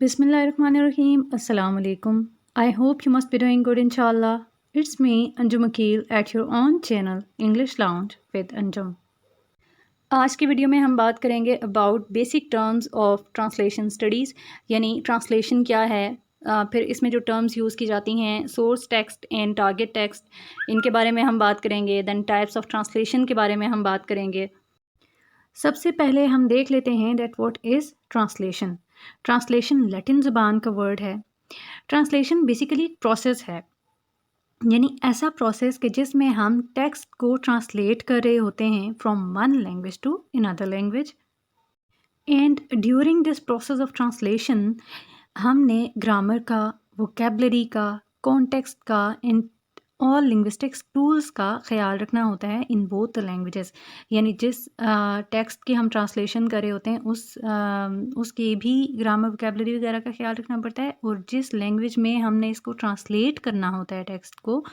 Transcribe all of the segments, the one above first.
Bismillahirrahmanirrahim. Assalamu alaikum. I hope you must be doing good inshallah. It's me Anjum Akil at your own channel English Lounge with Anjum. आज की video में हम बात करेंगे about basic terms of translation studies, यानी translation क्या है, फिर इसमें जो टर्म्स यूज़ की जाती हैं source text and target text, इनके बारे में हम बात करेंगे। दैन टाइप्स ऑफ ट्रांसलेशन के बारे में हम बात करेंगे। सबसे पहले हम देख लेते हैं that what is translation. Translation Latin ज़बान का वर्ड है। ट्रांसलेशन बेसिकली एक प्रोसेस है, यानी ऐसा प्रोसेस कि जिसमें हम टेक्स्ट को ट्रांसलेट कर रहे होते हैं from one language to another language. And during this process of translation हमने ग्रामर का, वोकेबलरी का, कॉन्टेक्स्ट का एंड ऑल लिंग्विस्टिक्स टूल्स का ख्याल रखना होता है इन बोथ द लैंग्वेजेस। यानी जिस टेक्स्ट की हम ट्रांसलेशन कर रहे होते हैं उसकी भी ग्रामर, वोकेबलरी वगैरह का ख्याल रखना पड़ता है, और जिस लैंग्वेज में हमने इसको ट्रांसलेट करना होता है टेक्स्ट को,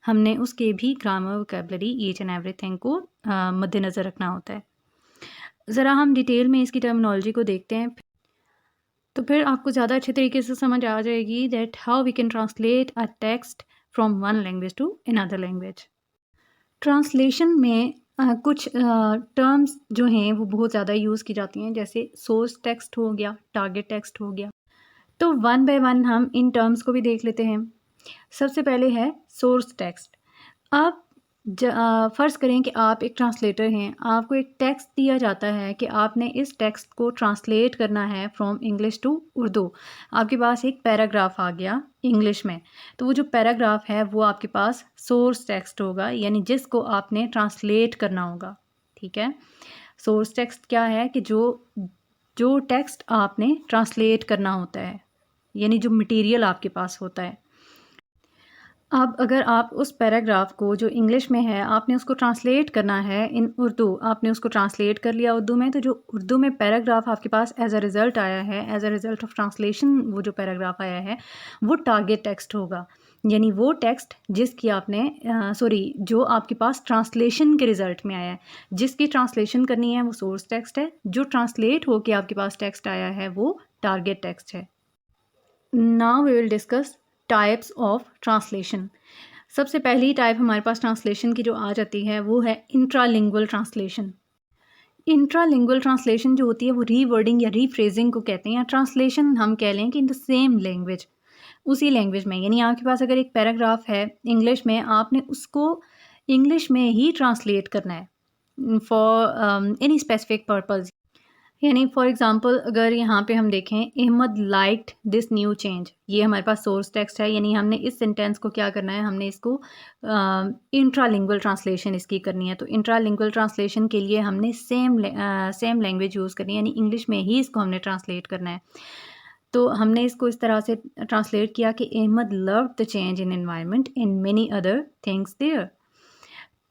हमने उसके भी grammar, vocabulary, each and everything को मद्देनज़र रखना होता है। ज़रा हम डिटेल में इसकी टर्मिनोलॉजी को देखते हैं, तो फिर आपको ज़्यादा अच्छे तरीके से समझ आ जाएगी that how we can translate a text from one language to another language. Translation में कुछ टर्म्स जो हैं वो बहुत ज़्यादा यूज़ की जाती हैं, जैसे सोर्स टेक्स्ट हो गया, टारगेट टेक्स्ट हो गया। तो वन बाय वन हम इन टर्म्स को भी देख लेते हैं। सबसे पहले है सोर्स टेक्स्ट। आप फ़र्ज़ करें कि आप एक ट्रांसलेटर हैं, आपको एक टेक्स्ट दिया जाता है कि आपने इस टेक्स्ट को ट्रांसलेट करना है फ्रॉम इंग्लिश टू उर्दू। आपके पास एक पैराग्राफ आ गया इंग्लिश में, तो वो जो पैराग्राफ है वो आपके पास सोर्स टेक्स्ट होगा, यानी जिसको आपने ट्रांसलेट करना होगा। ठीक है, सोर्स टेक्स्ट क्या है कि जो टेक्स्ट आपने ट्रांसलेट करना होता है, यानी जो मटेरियल आपके पास होता है। अब अगर आप उस पैराग्राफ को जो इंग्लिश में है आपने उसको ट्रांसलेट करना है इन उर्दू, आपने उसको ट्रांसलेट कर लिया उर्दू में, तो जो उर्दू में पैराग्राफ आपके पास एज अ रिज़ल्ट आया है, as a result of translation वो जो पैराग्राफ आया है वो टारगेट टेक्स्ट होगा। यानी वो टेक्स्ट जिसकी आपने जो आपके पास ट्रांसलेशन के रिज़ल्ट में आया है, जिसकी ट्रांसलेशन करनी है वो सोर्स टेक्स्ट है, जो ट्रांसलेट होकर आपके पास टेक्स्ट आया है वो टारगेट टेक्स्ट है। Now we will discuss types of translation. सबसे पहली टाइप हमारे पास ट्रांसलेशन की जो आ जाती है वो है इंट्रालिंगुअल ट्रांसलेशन। इंट्रालिंगुअल ट्रांसलेशन जो होती है वो रीवर्डिंग या रीफ्रेजिंग को कहते हैं, या ट्रांसलेशन हम कह लें कि इन द सेम लैंग्वेज, उसी लैंग्वेज में। यानी आपके पास अगर एक पैराग्राफ है इंग्लिश में, आपने उसको इंग्लिश में ही ट्रांसलेट करना है फॉर एनी स्पेसिफिक पर्पज़। यानी फॉर एग्ज़ाम्पल अगर यहाँ पे हम देखें Ahmad liked this new change, ये हमारे पास सोर्स टेक्स्ट है, यानी हमने इस सेंटेंस को क्या करना है, हमने इसको इंट्रालिंगुअल ट्रांसलेशन इसकी करनी है। तो इंट्रालिंगुअल ट्रांसलेशन के लिए हमने सेम लैंग्वेज यूज़ करनी है, यानी इंग्लिश में ही इसको हमने ट्रांसलेट करना है। तो हमने इसको इस तरह से ट्रांसलेट किया कि Ahmad loved the change in environment and many other things there.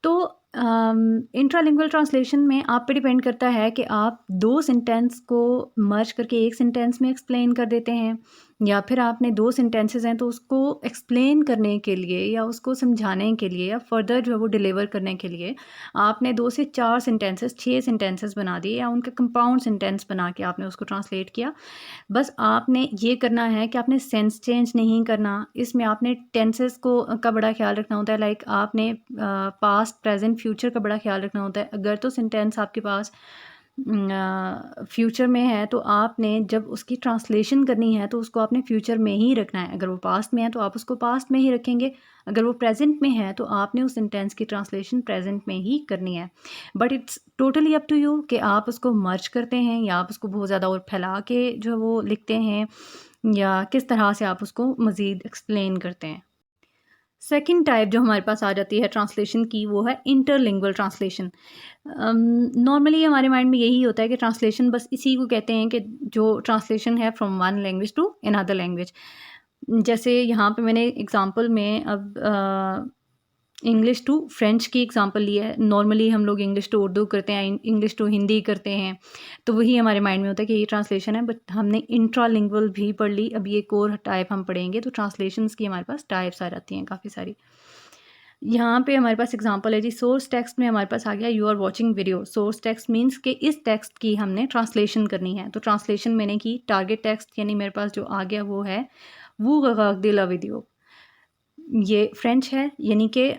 तो इंट्रालिंगुअल ट्रांसलेशन में आप पे डिपेंड करता है कि आप दो सेंटेंस को मर्ज करके एक सेंटेंस में एक्सप्लेन कर देते हैं, या फिर आपने दो सेंटेंसेस हैं तो उसको एक्सप्लेन करने के लिए या उसको समझाने के लिए या फर्दर जो है वो डिलीवर करने के लिए आपने 2 से 4 सेंटेंसेस, 6 सेंटेंसेस बना दिए, या उनका कंपाउंड सेंटेंस बना के आपने उसको ट्रांसलेट किया। बस आपने ये करना है कि आपने सेंस चेंज नहीं करना। इसमें आपने टेंसेस का बड़ा ख्याल रखना होता है, लाइक आपने पास्ट, प्रेजेंट, फ्यूचर का बड़ा ख्याल रखना होता है। अगर तो सेंटेंस आपके पास फ्यूचर में है तो आपने जब उसकी ट्रांसलेशन करनी है तो उसको आपने फ्यूचर में ही रखना है। अगर वो पास्ट में है तो आप उसको पास्ट में ही रखेंगे, अगर वो प्रेजेंट में है तो आपने उस सेंटेंस की ट्रांसलेशन प्रेजेंट में ही करनी है। But it's totally up to you कि आप उसको मर्ज करते हैं या आप उसको बहुत ज़्यादा और फैला के जो है वो लिखते हैं, या किस तरह से आप उसको मज़ीद एक्सप्लेन करते हैं। सेकंड टाइप जो हमारे पास आ जाती है ट्रांसलेशन की वो है इंटरलिंगुअल ट्रांसलेशन। नॉर्मली हमारे माइंड में यही होता है कि ट्रांसलेशन बस इसी को कहते हैं कि जो ट्रांसलेशन है from one language to another language. जैसे यहाँ पे मैंने एग्ज़ाम्पल में अब इंग्लिश टू फ्रेंच की एग्ज़ाम्पल ली है। नॉर्मली हम लोग इंग्लिश टू उर्दू करते हैं, इंग्लिश टू हिंदी करते हैं, तो वही हमारे माइंड में होता है कि ये ट्रांसलेशन है, बट हमने इंट्रालिंगुअल भी पढ़ ली। अब ये एक और टाइप हम पढ़ेंगे, तो ट्रांसलेशंस की हमारे पास टाइप्स आ जाती हैं काफ़ी सारी। यहाँ पे हमारे पास एग्जांपल है जी, सोर्स टेक्स्ट में हमारे पास आ गया you are watching video. Source text means कि इस टेक्स्ट की हमने ट्रांसलेशन करनी है, तो ट्रांसलेशन मैंने की। टारगेट टेक्स्ट यानी मेरे पास जो आ गया वो है वो गगागदिला वीडियो। ये फ्रेंच है, यानी कि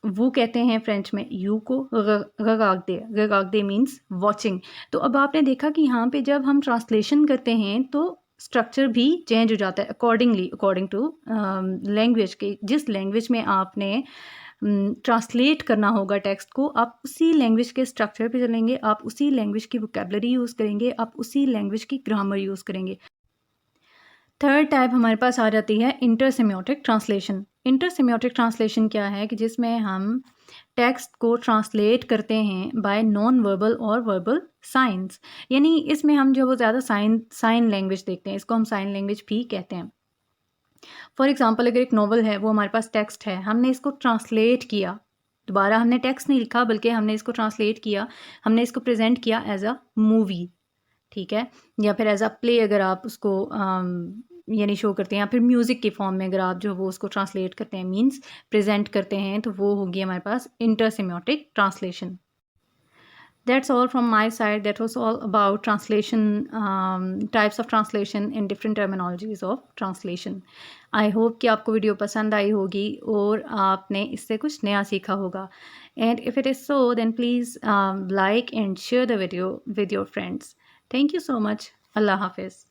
वो कहते हैं फ्रेंच में यू को, गगागदे मीन्स वॉचिंग। तो अब आपने देखा कि यहाँ पे जब हम ट्रांसलेशन करते हैं तो स्ट्रक्चर भी चेंज हो जाता है अकॉर्डिंग टू लैंग्वेज के। जिस लैंग्वेज में आपने ट्रांसलेट करना होगा टेक्स्ट को, आप उसी लैंग्वेज के स्ट्रक्चर पे चलेंगे, आप उसी लैंग्वेज की वोकेबलरी यूज़ करेंगे, आप उसी लैंग्वेज की ग्रामर यूज़ करेंगे। थर्ड टाइप हमारे पास आ जाती है इंटरसेमियोटिक ट्रांसलेशन। इंटरसेमियोटिक ट्रांसलेशन क्या है कि जिसमें हम टेक्स्ट को ट्रांसलेट करते हैं बाय नॉन वर्बल और वर्बल साइंस। यानी इसमें हम जो वो ज़्यादा साइन लैंग्वेज देखते हैं, इसको हम साइन लैंग्वेज भी कहते हैं। फॉर एग्जांपल अगर एक नॉवल है, वो हमारे पास टेक्स्ट है, हमने इसको ट्रांसलेट किया, दोबारा हमने टेक्स्ट नहीं लिखा बल्कि हमने इसको ट्रांसलेट किया, हमने इसको प्रेजेंट किया एज अ मूवी, ठीक है, या फिर एज अ प्ले अगर आप उसको यानी शो करते हैं, या फिर म्यूज़िक के फॉर्म में अगर आप जो वो उसको ट्रांसलेट करते हैं, मीन्स प्रेजेंट करते हैं, तो वो होगी हमारे पास इंटरसेमियोटिक translation. That's all from my side. That was all about translation, types of translation in different terminologies of translation. I hope कि आपको वीडियो पसंद आई होगी और आपने इससे कुछ नया सीखा होगा. And if it is so, then please like and share the video with your friends. Thank you so much. Allah Hafiz.